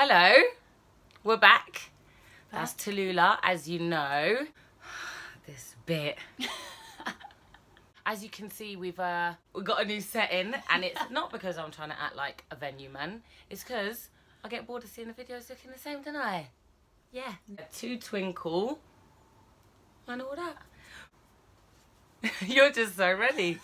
Hello, we're back. That's Tallulah, as you know. This bit. As you can see, we've got a new setting, and it's not because I'm trying to act like a venue man. It's because I get bored of seeing the videos looking the same, don't I? Yeah. Two twinkle and all that. You're just so ready.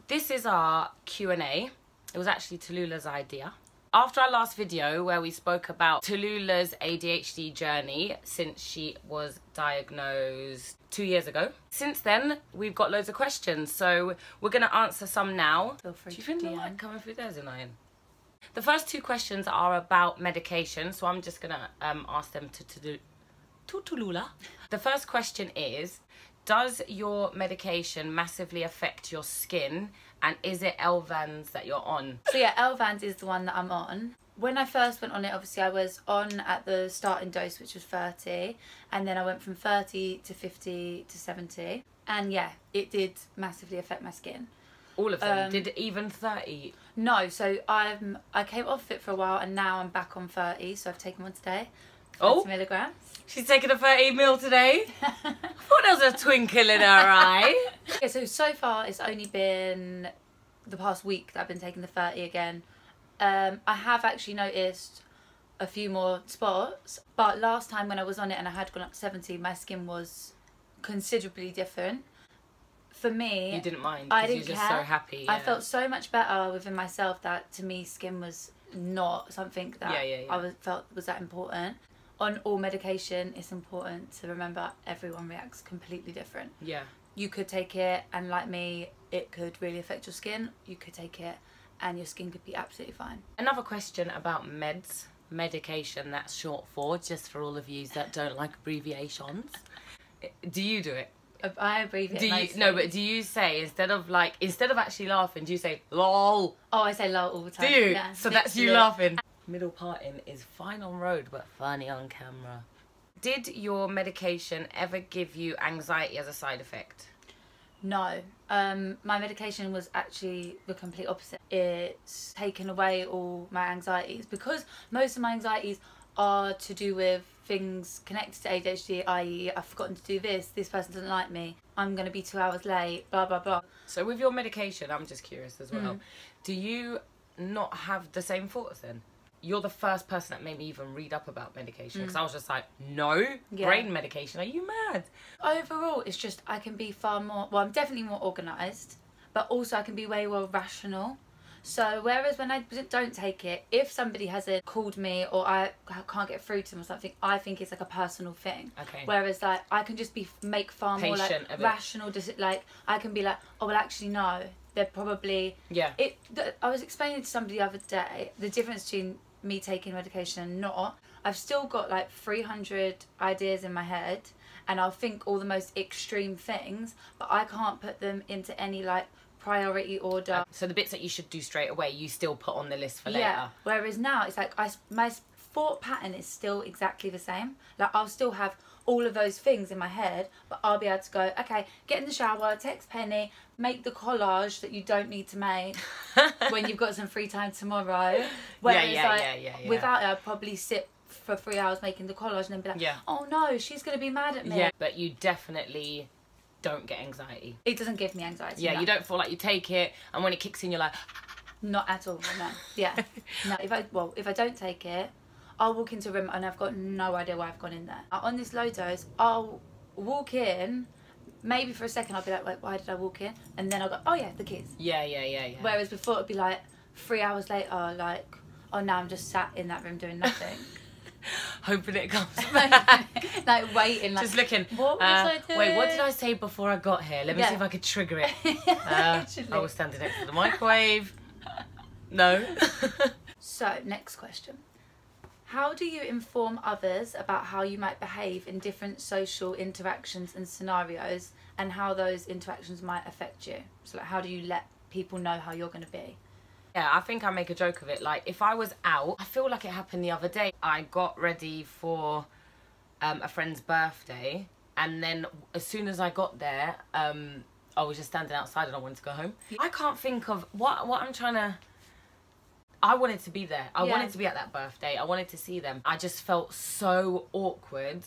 This is our Q&A. It was actually Tallulah's idea. After our last video where we spoke about Tallulah's ADHD journey since she was diagnosed 2 years ago. Since then, we've got loads of questions, so we're going to answer some now. Feel free. Do you think the light coming through there is annoying? The first two questions are about medication, so I'm just going to ask them to Tallulah. The first question is, does your medication massively affect your skin, and is it Elvan's that you're on? So yeah, Elvan's is the one that I'm on. When I first went on it, obviously I was on at the starting dose, which was 30, and then I went from 30 to 50 to 70, and yeah, it did massively affect my skin. All of them? Did even 30? No, so I came off it for a while, and now I'm back on 30, so I've taken one today. 30 Oh, milligrams. She's taking a 30 mil today. I thought there was a twinkle in her eye. Yeah, so far it's only been the past week that I've been taking the 30 again. I have actually noticed a few more spots, but last time when I was on it and I had gone up to 70, my skin was considerably different. For me, You didn't mind I because didn't you're just care. so happy. Yeah. I felt so much better within myself that to me skin was not something that I felt was that important. On all medication, it's important to remember everyone reacts completely different. Yeah. You could take it and, like me, it could really affect your skin. You could take it and your skin could be absolutely fine. Another question about meds. Medication, that's short for, just for all of you that don't like abbreviations. Do you do it? I abbreviate mostly. No, but do you say, instead of actually laughing, do you say LOL? Oh, I say LOL all the time. Do you? Yeah, So that's you laughing. Middle parting is fine on road, but funny on camera. Did your medication ever give you anxiety as a side effect? No. My medication was actually the complete opposite. It's taken away all my anxieties, because most of my anxieties are to do with things connected to ADHD, i.e. I've forgotten to do this person doesn't like me, I'm going to be 2 hours late, blah blah blah. So with your medication, I'm just curious as well, do you not have the same thoughts then? You're the first person that made me even read up about medication, because I was just like, no, brain medication, are you mad? Overall, it's just I can be far more, well, I'm definitely more organised, but also I can be way more rational. So whereas when I don't take it, if somebody hasn't called me or I can't get through to them or something, I think it's like a personal thing. Okay. Whereas like I can just make far more like rational, like I can be like, oh well, actually no, they're probably I was explaining to somebody the other day the difference between me taking medication and not. I've still got like 300 ideas in my head, and I'll think all the most extreme things, but I can't put them into any like priority order. So the bits that you should do straight away, you still put on the list for later. Yeah. Whereas now it's like my thought pattern is still exactly the same. Like I'll still have all of those things in my head, but I'll be able to go, okay, get in the shower, text Penny, make the collage that you don't need to make when you've got some free time tomorrow. Whereas without it, I'd probably sit for 3 hours making the collage and then be like, oh no, she's going to be mad at me. Yeah, but you definitely don't get anxiety. It doesn't give me anxiety. Yeah, no. You don't feel like you take it and when it kicks in you're like... Not at all, no. Yeah. No, if I don't take it, I'll walk into a room and I've got no idea why I've gone in there. On this low dose, I'll walk in, maybe for a second I'll be like, wait, why did I walk in? And then I'll go, oh yeah, the kids. Yeah. Whereas before it'd be like 3 hours later, like, oh now I'm just sat in that room doing nothing. Hoping it comes back. Like waiting, like, just looking. What was I doing? Wait, what did I say before I got here? Let me see if I could trigger it. I was standing next to the microwave. No. So, next question. How do you inform others about how you might behave in different social interactions and scenarios, and how those interactions might affect you? So, like, how do you let people know how you're going to be? Yeah, I think I make a joke of it. Like, if I was out, I feel like it happened the other day. I got ready for a friend's birthday, and then as soon as I got there, I was just standing outside and I wanted to go home. I can't think of what I'm trying to... I wanted to be there. I wanted to be at that birthday. I wanted to see them. I just felt so awkward.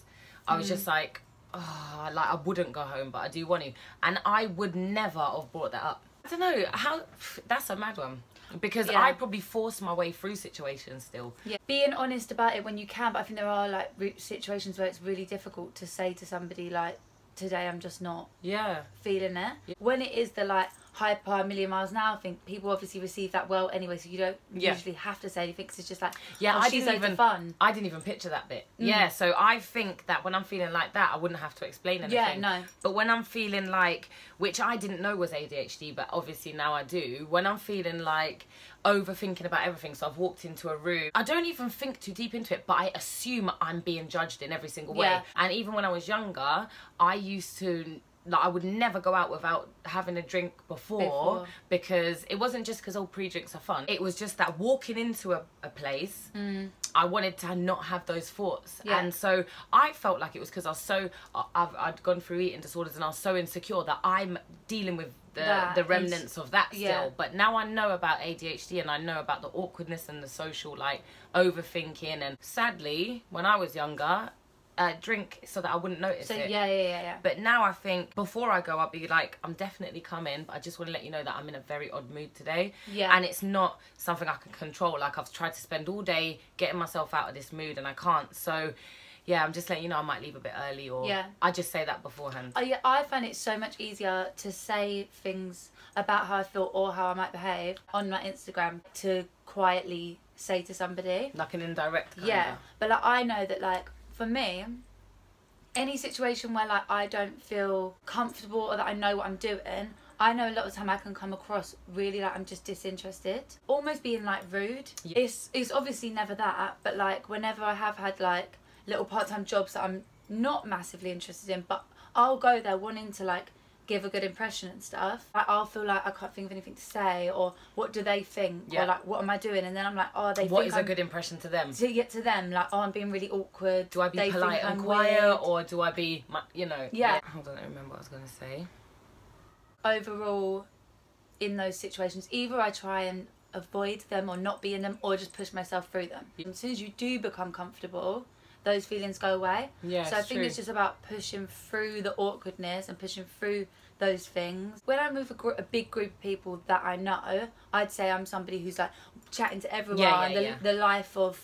I was just like, oh, like I wouldn't go home, but I do want to. And I would never have brought that up. I don't know how. That's a mad one. Because I probably force my way through situations still. Yeah, being honest about it when you can, but I think there are like situations where it's really difficult to say to somebody like, today I'm just not feeling it. Yeah. When it is the like hyper a million miles an hour thing, people obviously receive that well anyway, so you don't usually have to say anything because it's just like, oh, she's even fun. I didn't even picture that bit. Yeah, so I think that when I'm feeling like that, I wouldn't have to explain anything. Yeah, no. But when I'm feeling like, which I didn't know was ADHD, but obviously now I do, when I'm feeling like overthinking about everything, so I've walked into a room, I don't even think too deep into it, but I assume I'm being judged in every single way. And even when I was younger, I used to, like, I would never go out without having a drink before. Because it wasn't just because all pre-drinks are fun. It was just that walking into a place, I wanted to not have those thoughts. And so I felt like it was because I was so, I'd gone through eating disorders and I was so insecure that I'm dealing with the remnants of that still. But now I know about ADHD and I know about the awkwardness and the social like overthinking, and sadly when I was younger, drink so that I wouldn't notice it. Yeah. But now I think before I go, I'll be like, I'm definitely coming, but I just want to let you know that I'm in a very odd mood today. And it's not something I can control. Like, I've tried to spend all day getting myself out of this mood and I can't. So yeah, I'm just letting you know I might leave a bit early, or I just say that beforehand. I find it so much easier to say things about how I feel or how I might behave on my Instagram to quietly say to somebody. Like an indirect kind of. But like, I know that like, for me, any situation where like I don't feel comfortable or that I know what I'm doing, I know a lot of the time I can come across really like I'm just disinterested, almost being like rude. It's obviously never that, but like whenever I have had like little part-time jobs that I'm not massively interested in, but I'll go there wanting to like give a good impression and stuff, like, I'll feel like I can't think of anything to say, or what do they think, or like what am I doing, and then I'm like, oh, they what think is a good impression to them, to get to them, like, oh, I'm being really awkward. Do I be polite and quiet, or do I be, you know? Hold on, I don't remember what I was going to say. Overall, in those situations, either I try and avoid them or not be in them, or just push myself through them. As soon as you do become comfortable, those feelings go away. So I think it's just about pushing through the awkwardness and pushing through those things. When I'm with a big group of people that I know, I'd say I'm somebody who's like chatting to everyone, the life of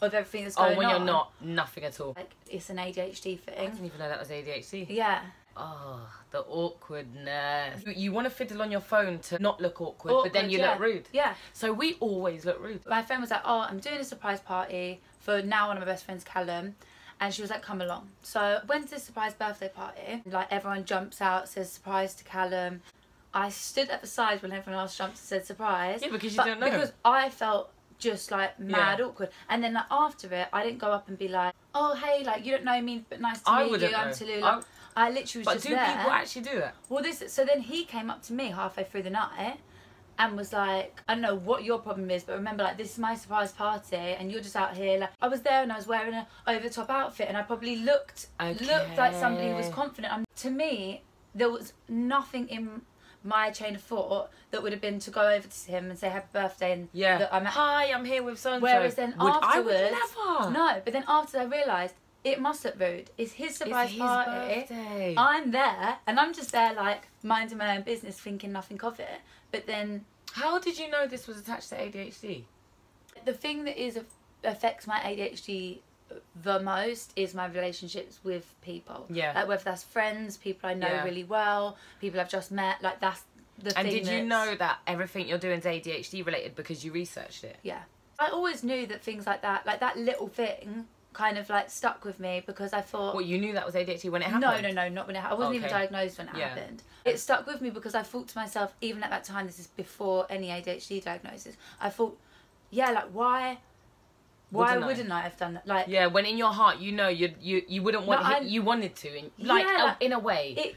everything that's going on. Oh, when you're not, nothing at all. Like, it's an ADHD thing. I didn't even know that was ADHD. Yeah. Oh, the awkwardness. You want to fiddle on your phone to not look awkward, but then you look rude. Yeah. So we always look rude. My friend was like, oh, I'm doing a surprise party for now one of my best friends, Callum. And she was like, come along. So when's this surprise birthday party? Like, everyone jumps out, says surprise to Callum. I stood at the side when everyone else jumped and said surprise. Yeah, because you don't know. Because I felt just like mad awkward. And then like, after it, I didn't go up and be like, oh, hey, like, you don't know me, but nice to meet you. I'm Tallulahs. I literally was just there. But do people actually do it? Well, so then he came up to me halfway through the night and was like, I don't know what your problem is, but remember, like, this is my surprise party and you're just out here. Like, I was there and I was wearing an over-the-top outfit and I probably looked like somebody who was confident. To me, there was nothing in my chain of thought that would have been to go over to him and say happy birthday and that I'm hi, I'm here with so-and-so. Whereas then afterwards, I would never. No, but then after I realised, it must look rude. It's his surprise party. Birthday. I'm there, and I'm just there, like, minding my own business, thinking nothing of it. But then... How did you know this was attached to ADHD? The thing that affects my ADHD the most is my relationships with people. Yeah. Like, whether that's friends, people I know really well, people I've just met, like, that's the thing. And did you know that everything you're doing is ADHD related because you researched it? Yeah. I always knew that things like that little thing... kind of like stuck with me because I thought... Well, you knew that was ADHD when it happened? No, not when it happened. I wasn't even diagnosed when it happened. It stuck with me because I thought to myself, even at that time, this is before any ADHD diagnosis, I thought, yeah, like, why wouldn't I have done that? Like, yeah, when in your heart you know you wouldn't want you wanted to, in a way.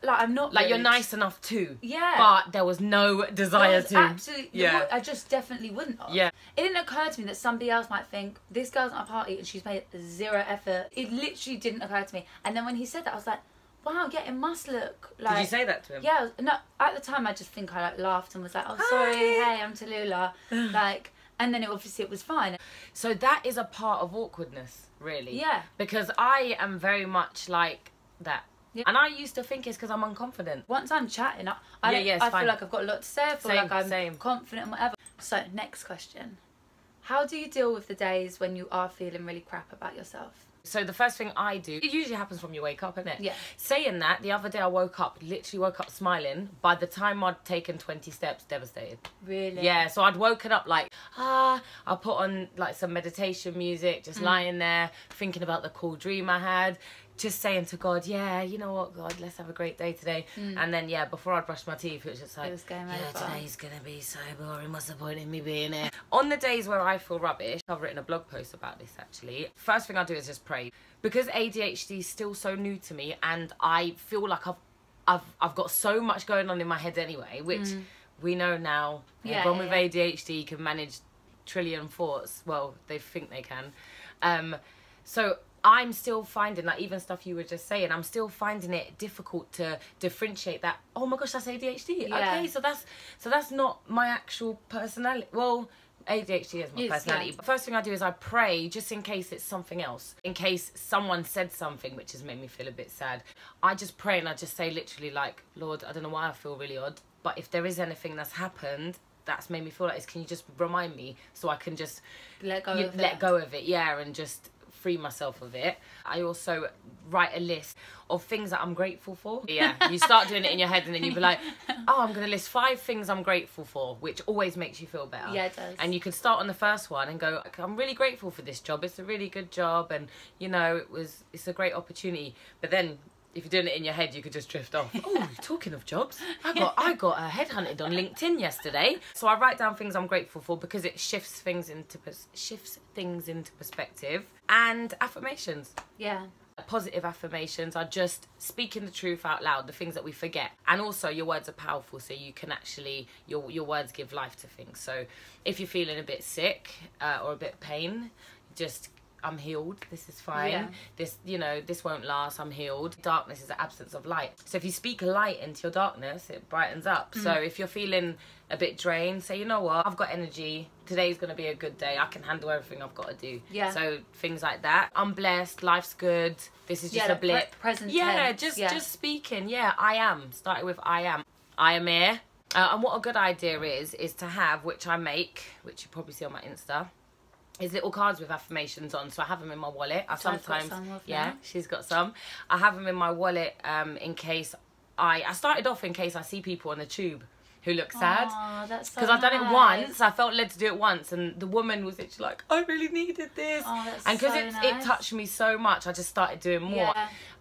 I'm not like rude. You're nice enough to. Yeah. But there was no desire to. Absolutely. Yeah. I just definitely wouldn't have. Yeah. It didn't occur to me that somebody else might think this girl's at a party and she's made zero effort. It literally didn't occur to me. And then when he said that, I was like, wow, yeah, it must look like... Did you say that to him? Yeah. No, at the time I just think I like laughed and was like, oh, sorry, hey, I'm Tallulah. Like... And then it was fine. So that is a part of awkwardness, really. Yeah. Because I am very much like that. Yeah. And I used to think it's because I'm unconfident. Once I'm chatting, I feel like I've got a lot to say. I feel like I'm confident and whatever. So, next question. How do you deal with the days when you are feeling really crap about yourself? So the first thing I do, it usually happens when you wake up, isn't it? Yeah. Saying that, the other day I literally woke up smiling. By the time I'd taken 20 steps, devastated. Really? Yeah, so I'd woken up like, I put on like some meditation music, just lying there, thinking about the cool dream I had. Just saying to God, yeah, you know what, God, let's have a great day today. And then, yeah, before I brushed my teeth, it was just like, it was game over. Today's going to be so boring. What's the point in me being here? On the days where I feel rubbish, I've written a blog post about this, actually. First thing I do is just pray. Because ADHD is still so new to me, and I feel like I've got so much going on in my head anyway, which we know now. Everyone with ADHD can manage trillion thoughts. Well, they think they can. So I'm still finding, like, even stuff you were just saying, I'm still finding it difficult to differentiate that, oh my gosh, that's ADHD. Yeah. Okay, so that's not my actual personality. Well, ADHD is my personality. Yeah. But first thing I do is I pray, just in case it's something else. In case someone said something which has made me feel a bit sad. I just pray and I just say literally like, Lord, I don't know why I feel really odd, but if there is anything that's happened that's made me feel like this, can you just remind me so I can just let go of it, yeah, and just free myself of it. I also write a list of things that I'm grateful for. Yeah, you start doing it in your head and then you be like, oh, I'm going to list 5 things I'm grateful for, which always makes you feel better. Yeah, it does. And you can start on the first one and go, I'm really grateful for this job. It's a really good job, and you know, it's a great opportunity. But then if you're doing it in your head, you could just drift off. Oh, talking of jobs, I got headhunted on LinkedIn yesterday. So I write down things I'm grateful for because it shifts things into perspective. And affirmations. Yeah. Positive affirmations are just speaking the truth out loud, the things that we forget. And also your words are powerful, so you can actually, your words give life to things. So if you're feeling a bit sick or a bit pain, just, I'm healed, this is fine. Yeah. This, you know, this won't last, I'm healed. Darkness is the absence of light. So if you speak light into your darkness, it brightens up. So if you're feeling a bit drained, say, you know what, I've got energy. Today's going to be a good day. I can handle everything I've got to do. Yeah. So things like that. I'm blessed, life's good. This is just a blip. Present tense. Just speaking. Yeah, I am. Starting with I am. I am here. And what a good idea is to have, which I make, which you probably see on my Insta, is little cards with affirmations on. So I have them in my wallet. I sometimes, yeah, she's got some. I have them in my wallet in case I started off in case I see people on the tube who look sad. Oh, that's so because I've done it once. I felt led to do it once, and the woman was literally like, I really needed this. Oh, that's and because so it touched me so much, I just started doing more.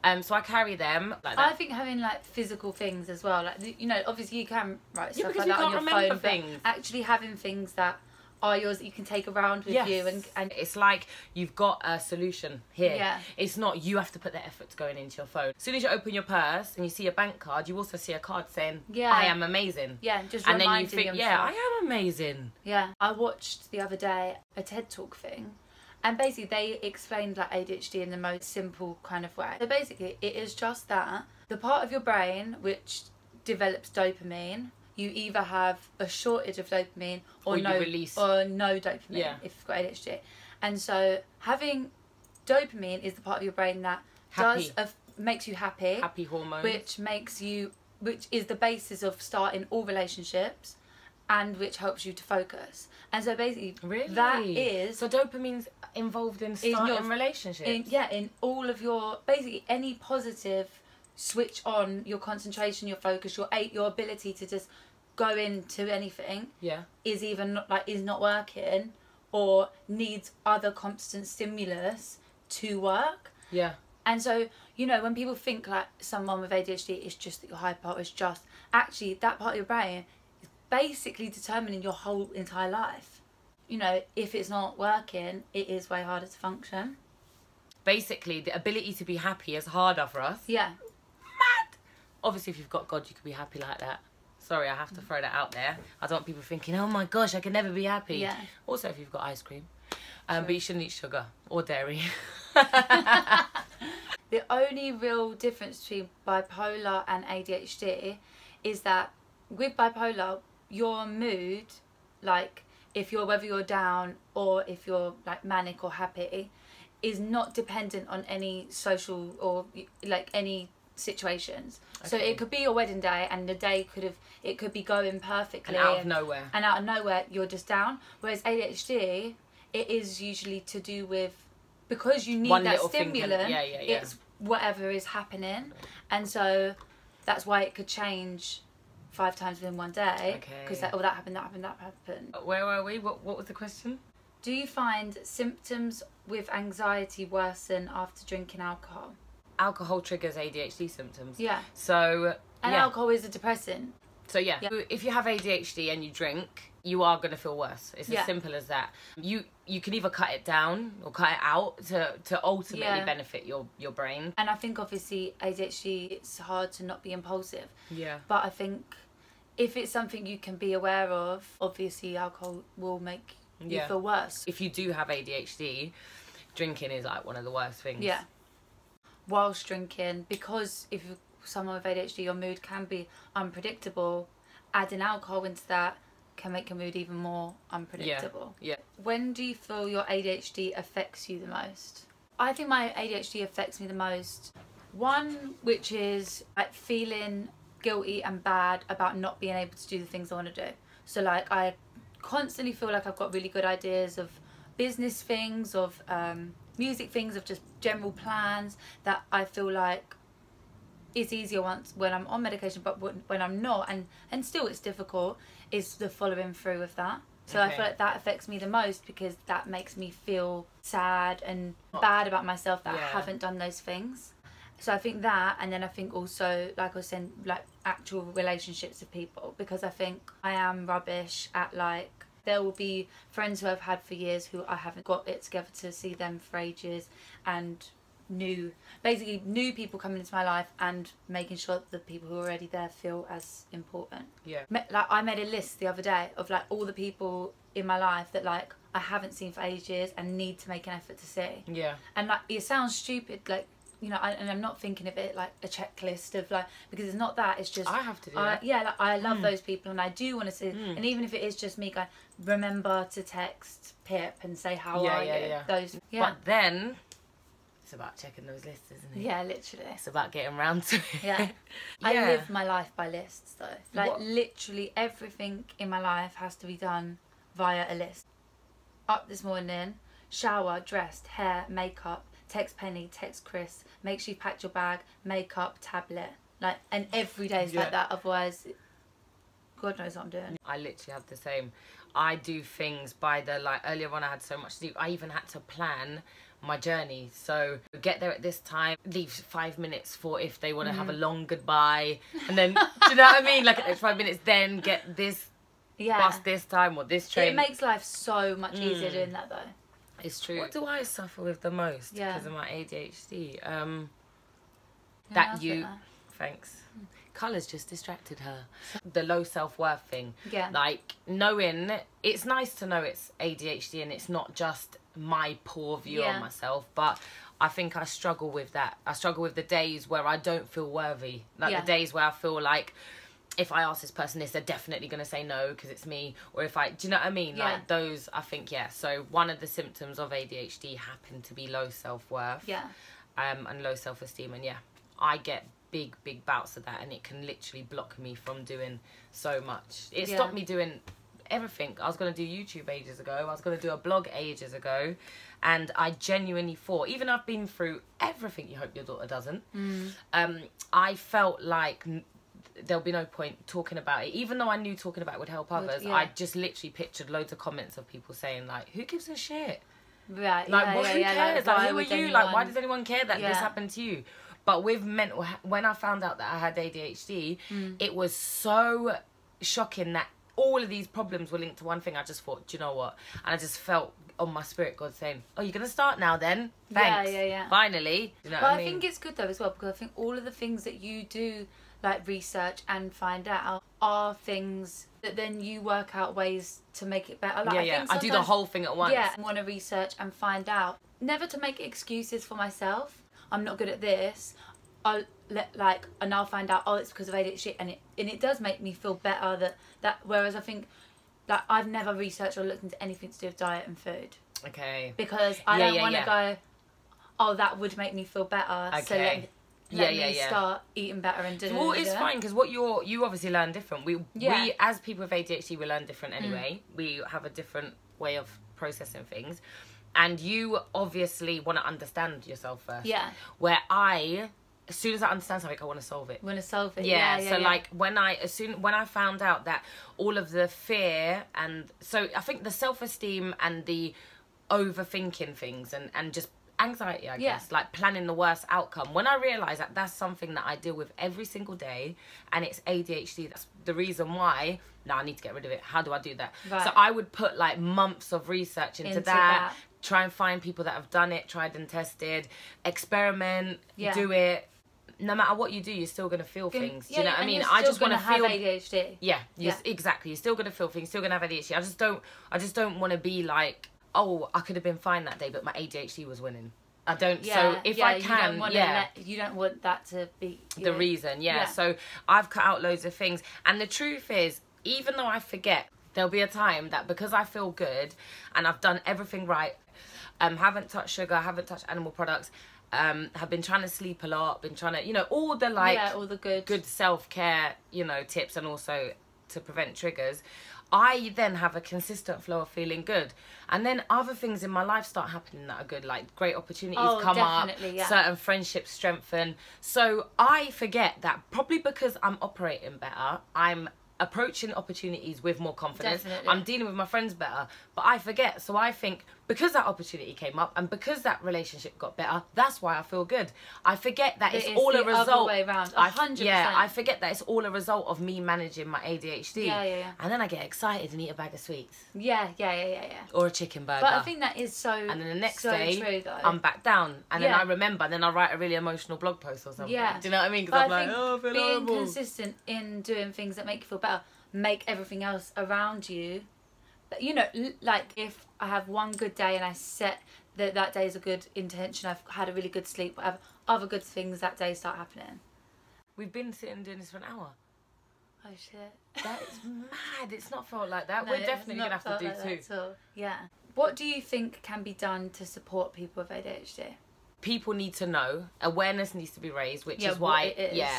Yeah. So I carry them like that. I think having like physical things as well, like, you know, obviously you can write stuff like that on your phone, things. But actually having things that are yours that you can take around with you, and it's like you've got a solution here. Yeah. It's not you have to put the effort to going into your phone. As soon as you open your purse and you see a bank card, you also see a card saying, I am amazing. Yeah, just and reminding then you think, yourself. I am amazing. Yeah. I watched the other day a TED Talk thing, and basically they explained like ADHD in the most simple kind of way. So basically it is just that the part of your brain which develops dopamine, you either have a shortage of dopamine or no dopamine if you've got ADHD. And so having dopamine is the part of your brain that makes you happy. Happy hormones. Which is the basis of starting all relationships and which helps you to focus. And so basically that is... So dopamine's involved in starting relationships? In all of your... Basically any positive switch on your concentration, your focus, your ability to just go into anything is not working or needs other constant stimulus to work. Yeah. And so, you know, when people think like someone with ADHD is just that you're hyper, or it's just actually that part of your brain is basically determining your whole entire life. You know, if it's not working, it is way harder to function. Basically, the ability to be happy is harder for us. Yeah. Mad! Obviously, if you've got God, you could be happy like that. Sorry, I have to throw that out there. I don't want people thinking, oh my gosh, I can never be happy. Yeah. Also, if you've got ice cream. But you shouldn't eat sugar or dairy. The only real difference between bipolar and ADHD is that with bipolar, your mood, like, if you're, whether you're down or if you're like manic or happy, is not dependent on any social or like any situations. So it could be your wedding day and the day it could be going perfectly, and out of nowhere you're just down. Whereas ADHD, it is usually to do with, because you need that stimulant, it's whatever is happening. And so that's why it could change 5 times within one day, because that happened. Where were we? What was the question? Do you find symptoms with anxiety worsen after drinking alcohol? Alcohol triggers ADHD symptoms. Yeah. So alcohol is a depressant. So if you have ADHD and you drink, you are going to feel worse. It's as simple as that. You can either cut it down or cut it out to ultimately benefit your brain. And I think obviously ADHD, it's hard to not be impulsive. Yeah. But I think if it's something you can be aware of, obviously alcohol will make you feel worse. If you do have ADHD, drinking is like one of the worst things. Yeah. Whilst drinking, because if someone with ADHD, your mood can be unpredictable, adding alcohol into that can make your mood even more unpredictable. Yeah. When do you feel your ADHD affects you the most? I think my ADHD affects me the most. One, which is like feeling guilty and bad about not being able to do the things I want to do. So like I constantly feel like I've got really good ideas of business things, of music things, of just general plans that I feel like it's easier when I'm on medication, but when I'm not, and still it's difficult, is the following through with that. So I feel like that affects me the most, because that makes me feel sad and bad about myself that I haven't done those things. So I think that, and then I think also, like I was saying, like actual relationships with people, because I think I am rubbish at like, there will be friends who I've had for years who I haven't got it together to see them for ages, and new people coming into my life and making sure that the people who are already there feel as important. Yeah. Like I made a list the other day of like all the people in my life that like I haven't seen for ages and need to make an effort to see. Yeah. And like it sounds stupid, like, you know, and I'm not thinking of it like a checklist of like, because it's not that, it's just I have to do that. Yeah, like I love those people and I do want to see, and even if it is just me going, remember to text Pip and say how are you. Those But then it's about checking those lists, isn't it? Yeah, literally. It's about getting round to it. Yeah. I live my life by lists though. Like literally everything in my life has to be done via a list. Up this morning, shower, dressed, hair, makeup, text Penny, text Chris, make sure you packed your bag, makeup, tablet. Like, and every day is like that, otherwise God knows what I'm doing. I literally have the same. I do things by the, like, earlier on I had so much to do. I even had to plan my journey. So get there at this time, leave 5 minutes for if they want to have a long goodbye. And then, do you know what I mean? Like, an extra 5 minutes, then get this bus this time or this train. It makes life so much easier doing that though. It's true. What do I suffer with the most because of my ADHD? Thanks. Colours just distracted her. The low self-worth thing. Yeah. Like, knowing, it's nice to know it's ADHD and it's not just my poor view on myself, but I think I struggle with that. I struggle with the days where I don't feel worthy. Like the days where I feel like, if I ask this person this, they're definitely going to say no because it's me. Or if I, do you know what I mean? Like those, I think, So one of the symptoms of ADHD happen to be low self-worth. Yeah. And low self-esteem. And I get big bouts of that, and it can literally block me from doing so much. It stopped me doing everything. I was going to do YouTube ages ago. I was going to do a blog ages ago. And I genuinely thought, even though I've been through everything you hope your daughter doesn't, I felt like there'll be no point talking about it, even though I knew talking about it would help others. I just literally pictured loads of comments of people saying like, who gives a shit? Right. Like, who cares? Like, who are you? Like, why does anyone care that this happened to you? But with when I found out that I had ADHD, it was so shocking that all of these problems were linked to one thing. I just thought, do you know what? And I just felt on my spirit God saying, oh, you're going to start now then? Thanks. Yeah. Finally. Do you know what I mean? I think it's good though as well, because I think all of the things that you do, like research and find out, are things that then you work out ways to make it better. Like, I do the whole thing at once. Yeah, I want to research and find out. Never to make excuses for myself. I'm not good at this. And I'll find out, oh, it's because of ADHD, and it does make me feel better that whereas I think like, I've never researched or looked into anything to do with diet and food. Okay. Because I don't want to go, oh, that would make me feel better. Okay. So let me start eating better and doing. Well, it's fine because you obviously learn different. We as people with ADHD, we learn different anyway. We have a different way of processing things, and you obviously want to understand yourself first. Yeah. Where as soon as I understand something, I want to solve it. Want to solve it? Yeah. So like when I found out that all of the fear and so I think the self-esteem and the overthinking things and just anxiety, I guess, like planning the worst outcome. When I realised that that's something that I deal with every single day and it's ADHD, that's the reason why, I need to get rid of it. How do I do that? Right. So I would put like months of research into that, try and find people that have done it, tried and tested, experiment, do it. No matter what you do, you're still going to feel things. Do you know what I mean? I just want to feel... have ADHD. Yeah, exactly. You're still going to feel things, still going to have ADHD. I just don't want to be like, oh, I could have been fine that day, but my ADHD was winning. I don't. So if I can, you don't want that to be the reason. Yeah. So I've cut out loads of things, and the truth is, even though I forget, there'll be a time that because I feel good and I've done everything right, haven't touched sugar, haven't touched animal products, have been trying to sleep a lot, been trying to, all the all the good self-care, tips, and also to prevent triggers. I then have a consistent flow of feeling good, and then other things in my life start happening that are good, like great opportunities come up, certain friendships strengthen. So I forget that probably because I'm operating better, I'm approaching opportunities with more confidence. I'm dealing with my friends better, but I forget. So I think because that opportunity came up and because that relationship got better, that's why I feel good. I forget that it's all a result. Other way around. 100%. I forget that it's all a result of me managing my ADHD. And then I get excited and eat a bag of sweets. Yeah. Or a chicken burger. But I think that is so. And then the next so day, true, though. I'm back down, and then I remember, and then I write a really emotional blog post or something. Yeah. Do you know what I mean? Because I'm like, oh, I feel horrible. Being consistent in doing things that make you feel better, make everything else around you. But like if I have one good day and I set that day is a good intention, I've had a really good sleep, whatever, other good things that day start happening. We've been sitting doing this for an hour. Oh shit. That is mad. It's not felt like that. No, we're definitely going to have to do two. Yeah. What do you think can be done to support people with ADHD? People need to know. Awareness needs to be raised, which is why,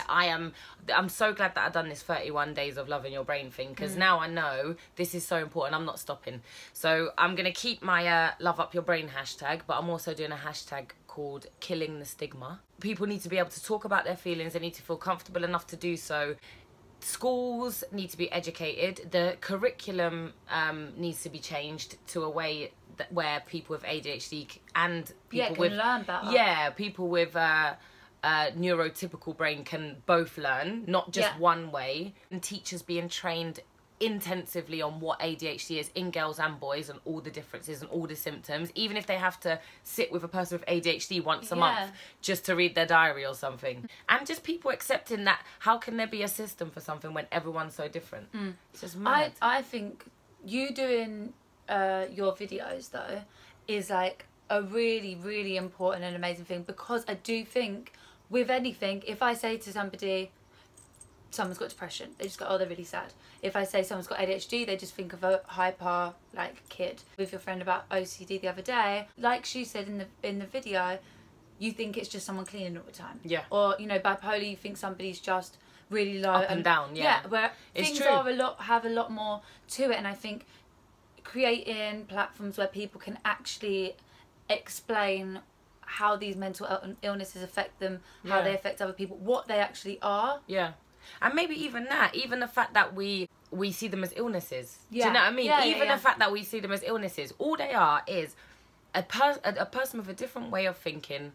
I'm so glad that I've done this 31 days of loving your brain thing, because now I know this is so important. I'm not stopping. So I'm going to keep my love up your brain hashtag, but I'm also doing a hashtag called killing the stigma. People need to be able to talk about their feelings. They need to feel comfortable enough to do so. Schools need to be educated. The curriculum needs to be changed to a way where people with ADHD and people with learn better. People with neurotypical brain can both learn, not just one way. And teachers being trained intensively on what ADHD is in girls and boys and all the differences and all the symptoms, even if they have to sit with a person with ADHD once a month just to read their diary or something. And just people accepting that how can there be a system for something when everyone's so different? It's just mad. I think you doing your videos though is like a really, really important and amazing thing, because I do think with anything, if I say to somebody someone's got depression, they just go, oh, they're really sad. If I say someone's got ADHD, they just think of a hyper kid. With your friend about OCD the other day, like she said in the video, you think it's just someone cleaning all the time. Yeah. Or bipolar, you think somebody's just really low up and down. Yeah. Where it's things true. have a lot more to it, and I think creating platforms where people can actually explain how these mental illnesses affect them, how they affect other people, what they actually are. Yeah. And maybe even the fact that we see them as illnesses. Yeah. Do you know what I mean? Yeah, the fact that we see them as illnesses, all they are is a person with a different way of thinking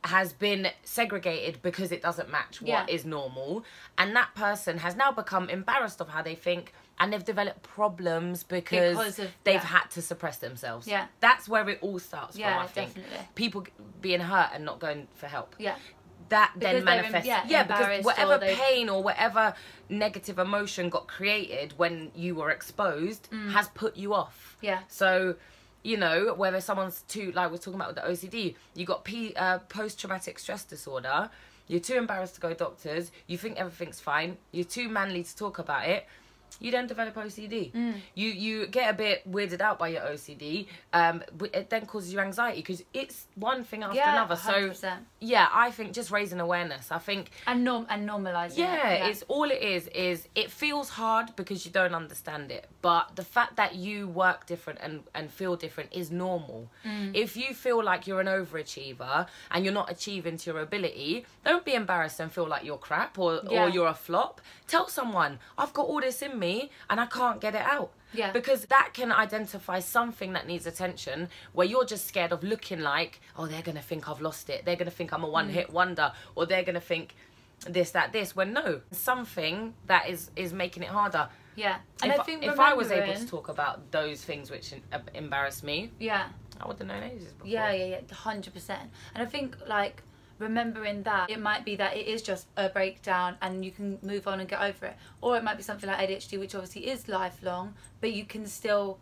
has been segregated because it doesn't match what is normal, and that person has now become embarrassed of how they think, and they've developed problems because they've had to suppress themselves. Yeah, that's where it all starts from. I think people being hurt and not going for help. Yeah. That then manifests, because whatever or pain or whatever negative emotion got created when you were exposed has put you off. Yeah. So, whether someone's too, like we're talking about with the OCD, you got post-traumatic stress disorder, you're too embarrassed to go to doctors, you think everything's fine, you're too manly to talk about it, you then develop OCD. You get a bit weirded out by your OCD. It then causes you anxiety because it's one thing after another. 100%. So yeah, I think just raising awareness. I think and normalizing it. Yeah, it's all it is it feels hard because you don't understand it. But the fact that you work different and feel different is normal. If you feel like you're an overachiever and you're not achieving to your ability, don't be embarrassed and feel like you're crap or you're a flop. Tell someone, I've got all this in me and I can't get it out. Yeah. Because that can identify something that needs attention where you're just scared of looking like, oh, they're going to think I've lost it. They're going to think I'm a one-hit wonder, or they're going to think this, that, this. When no, something that is making it harder. Yeah. And I think if I was able to talk about those things which embarrass me, yeah, I would have known ages before. Yeah, 100%. And I think, like, remembering that it might be that it is just a breakdown and you can move on and get over it, or it might be something like ADHD, which obviously is lifelong, but you can still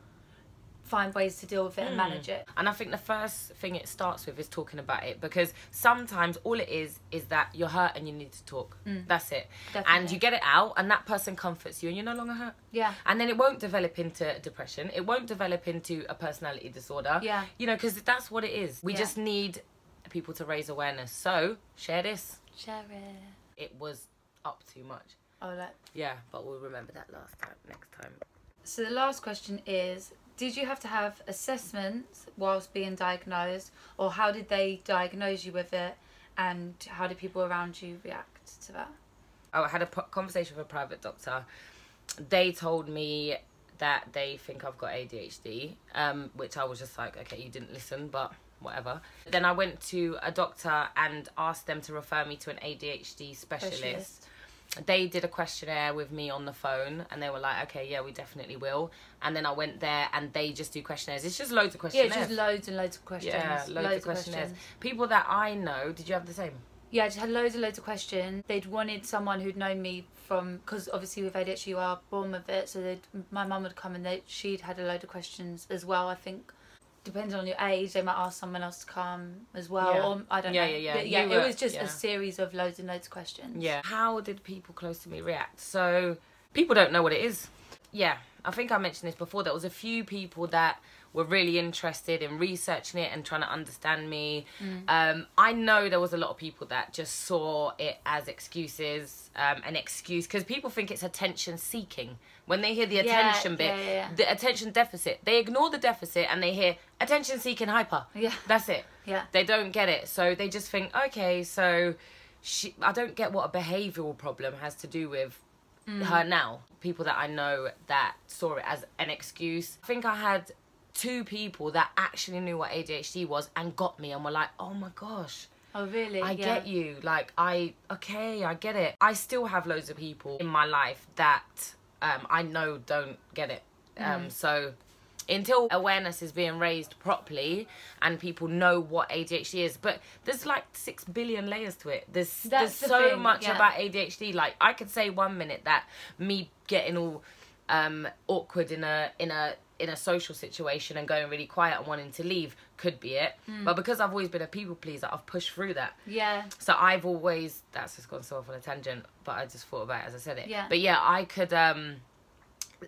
find ways to deal with it and manage it. And I think the first thing it starts with is talking about it, because sometimes all it is that you're hurt and you need to talk. That's it. Definitely. And you get it out and that person comforts you and you're no longer hurt. Yeah. And then it won't develop into depression. It won't develop into a personality disorder. Yeah. You know, because that's what it is. We just need people to raise awareness. So share this. Share it. It was up too much. Oh, like. Yeah, but we'll remember that next time. So the last question is, did you have to have assessments whilst being diagnosed, or how did they diagnose you with it, and how did people around you react to that? I had a conversation with a private doctor. They told me that they think I've got ADHD, which I was just like, okay, you didn't listen, but whatever. Then I went to a doctor and asked them to refer me to an ADHD specialist. They did a questionnaire with me on the phone and they were like, okay, yeah, we definitely will. And then I went there and they just do questionnaires. It's just loads of questionnaires. Yeah, just loads and loads of questions. Yeah, loads of questionnaires. People that I know, did you have the same? Yeah, I just had loads and loads of questions. They'd wanted someone who'd known me from, because obviously with ADHD you are born with it, so my mum would come and she'd had a load of questions as well. I think depending on your age, they might ask someone else to come as well. Yeah. Or I don't know. Yeah. But yeah, it was just a series of loads and loads of questions. Yeah. How did people close to me react? So people don't know what it is. Yeah, I think I mentioned this before. There was a few people that were really interested in researching it and trying to understand me. I know there was a lot of people that just saw it as excuses, an excuse, because people think it's attention seeking. When they hear the attention bit, the attention deficit, they ignore the deficit and they hear attention seeking hyper. Yeah. That's it. Yeah. They don't get it. So they just think, okay, so I don't get what a behavioural problem has to do with her now. People that I know that saw it as an excuse. I think I had 2 people that actually knew what ADHD was and got me and were like, oh my gosh. Oh really? I get you. Like, I get it. I still have loads of people in my life that I know don't get it. So until awareness is being raised properly and people know what ADHD is, but there's like 6 billion layers to it. There's so much about ADHD. Like, I could say 1 minute that me getting all awkward in a social situation and going really quiet and wanting to leave could be it. But because I've always been a people pleaser, I've pushed through that. Yeah. So I've always, that's just gone so off on a tangent, but I just thought about it as I said it. Yeah. But yeah, I could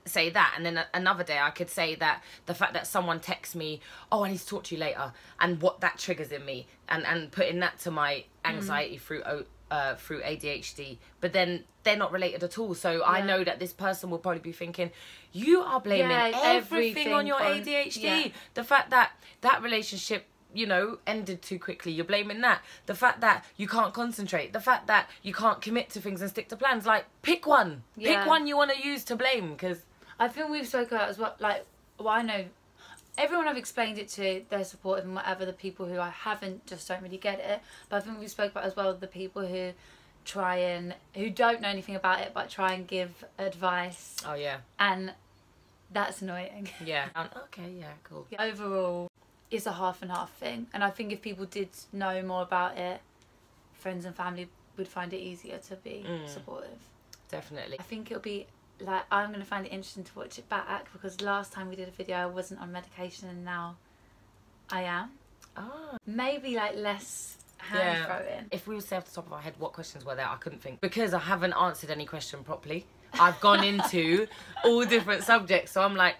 say that, and then another day I could say that the fact that someone texts me, oh, I need to talk to you later, and what that triggers in me, and putting that to my anxiety through ADHD, but then they're not related at all. So I know that this person will probably be thinking, you are blaming everything on your ADHD. Yeah. The fact that that relationship, you know, ended too quickly, you're blaming that. The fact that you can't concentrate, the fact that you can't commit to things and stick to plans. Like, pick one. Pick one you want to use to blame, because I think we've spoken about as well, like, well, I know everyone I've explained it to, they're supportive and whatever. The people who I haven't just don't really get it. But I think we spoke about as well the people who who don't know anything about it but try and give advice. Oh yeah. And that's annoying. Yeah. Okay, yeah, cool. Overall, it's a half and half thing. And I think if people did know more about it, friends and family would find it easier to be supportive. Definitely. I think it'll be, like, I'm going to find it interesting to watch it back, because last time we did a video I wasn't on medication and now I am. Maybe like less hand throwing. If we would say off the top of our head what questions were there, I couldn't think. Because I haven't answered any question properly. I've gone into all different subjects. So I'm like,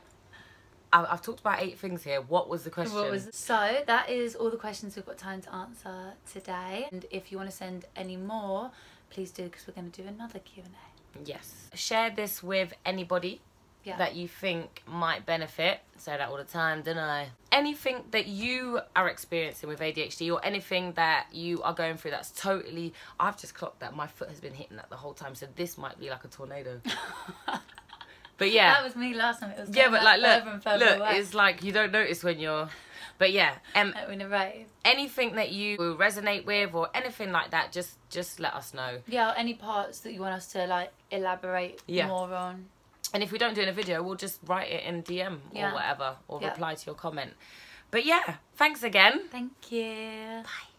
I've talked about 8 things here. What was the question? So that is all the questions we've got time to answer today. And if you want to send any more, please do, because we're going to do another Q&A. Yes. Share this with anybody that you think might benefit. Say that all the time, don't I? Anything that you are experiencing with ADHD, or anything that you are going through that's totally... I've just clocked that my foot has been hitting that the whole time, so this might be like a tornado. But yeah, that was me last time. It was but like, look, away. it's like you don't notice when you're. But yeah, like in a rave. Anything that you will resonate with or anything like that, just let us know. Yeah, or any parts that you want us to like elaborate more on. And if we don't do it in a video, we'll just write it in DM or whatever, or reply to your comment. But yeah, thanks again. Thank you. Bye.